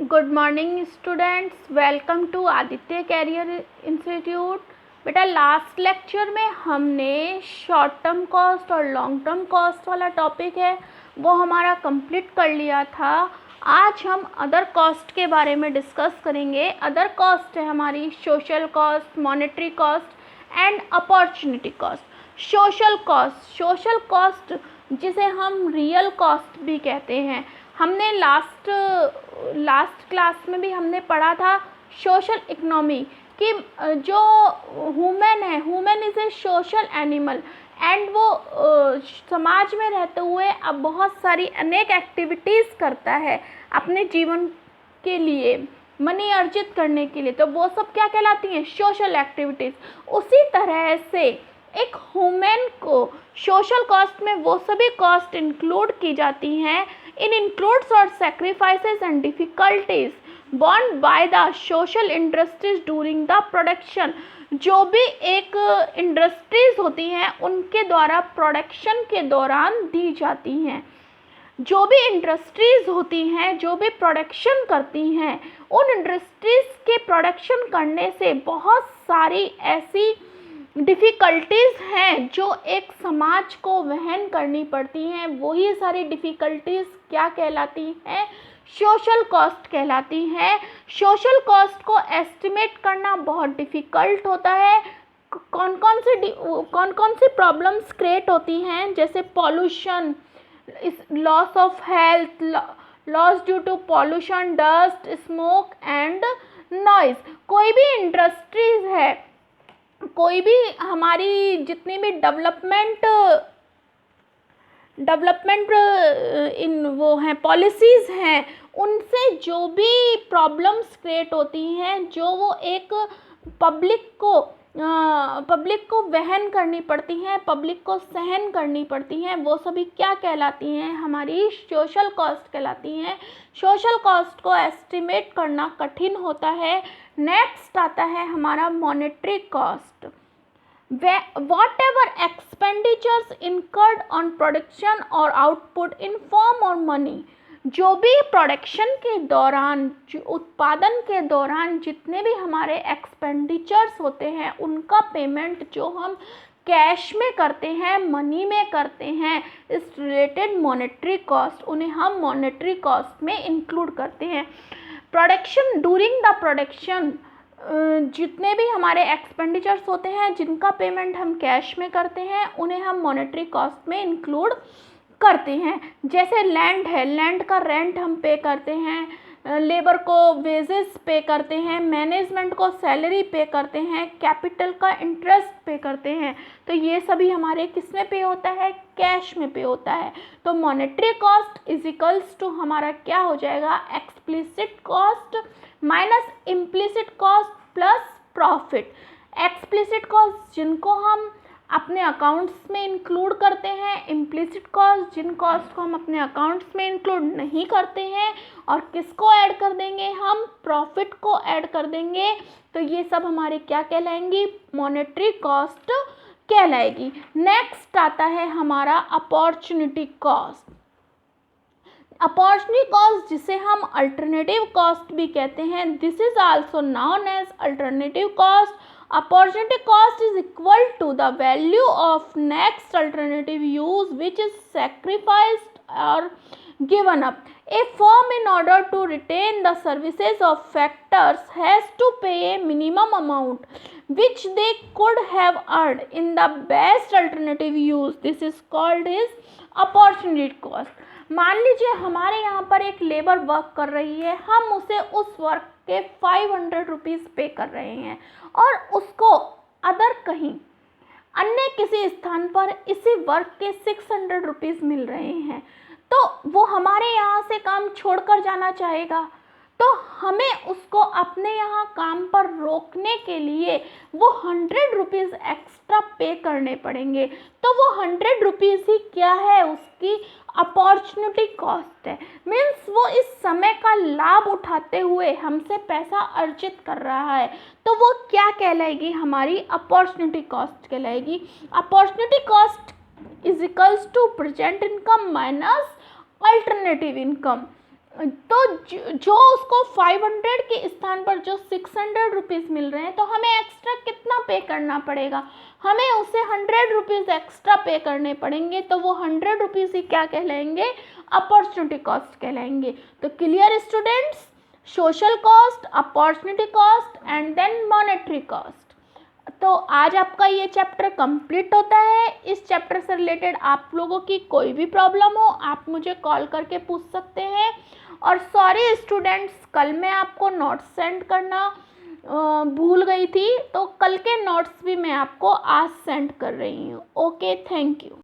Good morning students, welcome to Aditya career institute. बेटा last lecture में हमने शॉर्ट टर्म कॉस्ट और लॉन्ग टर्म कॉस्ट वाला टॉपिक है वो हमारा कंप्लीट कर लिया था। आज हम अदर कॉस्ट के बारे में डिस्कस करेंगे। अदर कॉस्ट है हमारी social cost, monetary cost and opportunity cost. Social cost जिसे हम रियल कॉस्ट भी कहते हैं, हमने लास्ट क्लास में भी हमने पढ़ा था सोशल इकोनॉमी कि जो human is a social animal and वो समाज में रहते हुए अब बहुत सारी अनेक एक्टिविटीज़ करता है अपने जीवन के लिए, मनी अर्जित करने के लिए। तो वो सब क्या कहलाती हैं? Social activities. उसी तरह से एक ह्यूमन को सोशल कॉस्ट में वो सभी कॉस्ट इंक्लूड की जाती हैं इन इंक्लूड्स और sacrifices and difficulties borne by the social industries during the production. जो भी एक इंडस्ट्रीज होती हैं उनके द्वारा प्रोडक्शन के दौरान दी जाती हैं। जो भी इंडस्ट्रीज होती हैं, जो भी प्रोडक्शन करती हैं, उन इंडस्ट्रीज के प्रोडक्शन करने से बहुत सारी ऐसी डिफ़िकल्टीज़ हैं जो एक समाज को वहन करनी पड़ती हैं। वही सारी डिफ़िकल्टीज़ क्या कहलाती हैं? सोशल कॉस्ट कहलाती हैं। सोशल कॉस्ट को एस्टिमेट करना बहुत डिफ़िकल्ट होता है। कौन कौन सी प्रॉब्लम्स क्रिएट होती हैं, जैसे pollution, loss of health, loss due to pollution, dust, smoke and noise. कोई भी इंडस्ट्रीज़ है, कोई भी हमारी जितनी भी डेवलपमेंट इन वो हैं पॉलिसीज़ हैं, उनसे जो भी प्रॉब्लम्स क्रिएट होती हैं, जो वो एक पब्लिक को वहन करनी पड़ती हैं, पब्लिक को सहन करनी पड़ती हैं, वो सभी क्या कहलाती हैं? हमारी सोशल कॉस्ट कहलाती हैं। सोशल कॉस्ट को एस्टिमेट करना कठिन होता है। नेक्स्ट आता है हमारा monetary cost. Whatever expenditures incurred on production or output in form or money, जो भी प्रोडक्शन के दौरान, उत्पादन के दौरान जितने भी हमारे एक्सपेंडिचर्स होते हैं उनका पेमेंट जो हम कैश में करते हैं, मनी में करते हैं, इस रिलेटेड मॉनेटरी कॉस्ट, उन्हें हम मॉनेटरी कॉस्ट में इंक्लूड करते हैं। प्रोडक्शन, ड्यूरिंग द प्रोडक्शन जितने भी हमारे एक्सपेंडिचर्स होते हैं जिनका पेमेंट हम कैश में करते हैं, उन्हें हम मॉनेटरी कॉस्ट में इंक्लूड करते हैं। जैसे लैंड है, लैंड का रेंट हम पे करते हैं, लेबर को वेजेस पे करते हैं, मैनेजमेंट को सैलरी पे करते हैं, कैपिटल का इंटरेस्ट पे करते हैं। तो ये सभी हमारे किस में पे होता है? कैश में पे होता है। तो monetary cost is equals to हमारा क्या हो जाएगा? Explicit cost minus implicit cost plus profit. Explicit cost जिनको हम अपने अकाउंट्स में इंक्लूड करते हैं, इम्प्लिसिट कॉस्ट जिन कॉस्ट को हम अपने अकाउंट्स में इंक्लूड नहीं करते हैं, और किसको ऐड कर देंगे? हम प्रॉफिट को ऐड कर देंगे। तो ये सब हमारे क्या कहलाएंगी? मॉनेटरी कॉस्ट कहलाएगी। नेक्स्ट आता है हमारा अपॉर्चुनिटी कॉस्ट। अपॉर्चुनिटी कॉस्ट जिसे हम अल्टरनेटिव कॉस्ट भी कहते हैं, this is also known as alternative cost. Opportunity cost is equal to the value of next alternative use which is sacrificed or given up. A firm in order to retain the services of factors has to pay a minimum amount which they could have earned in the best alternative use. This is called is opportunity cost. मान लीजिए हमारे यहाँ पर एक labour work कर रही है, हम उसे उस वर्क के 500 रुपीज़ पे कर रहे हैं और उसको अदर कहीं अन्य किसी स्थान पर इसी वर्क के 600 रुपीज़ मिल रहे हैं, तो वो हमारे यहाँ से काम छोड़कर जाना चाहेगा। तो हमें उसको अपने यहाँ काम पर रोकने के लिए वो 100 रुपीज़ एक्स्ट्रा पे करने पड़ेंगे। तो वो 100 रुपीज़ ही क्या है? उसकी अपॉर्चुनिटी कॉस्ट है। मीन्स वो इस समय का लाभ उठाते हुए हमसे पैसा अर्जित कर रहा है, तो वो क्या कहलाएगी? हमारी अपॉर्चुनिटी कॉस्ट कहलाएगी। Opportunity cost is equals to present income minus alternative income. तो जो उसको 500 के स्थान पर जो 600 रुपीज़ मिल रहे हैं, तो हमें एक्स्ट्रा कितना पे करना पड़ेगा, हमें उसे 100 रुपीज़ एक्स्ट्रा पे करने पड़ेंगे। तो वो 100 रुपीज़ ही क्या कहलाएंगे, अपॉर्चुनिटी कॉस्ट कहलाएंगे। तो clear students, social cost, opportunity cost and then monetary cost. तो आज आपका ये चैप्टर कंप्लीट होता है। इस चैप्टर से रिलेटेड आप लोगों की कोई भी प्रॉब्लम हो, आप मुझे कॉल करके पूछ सकते हैं। और सॉरी स्टूडेंट्स, कल मैं आपको नोट्स सेंड करना भूल गई थी, तो कल के नोट्स भी मैं आपको आज सेंड कर रही हूँ। Okay, thank you.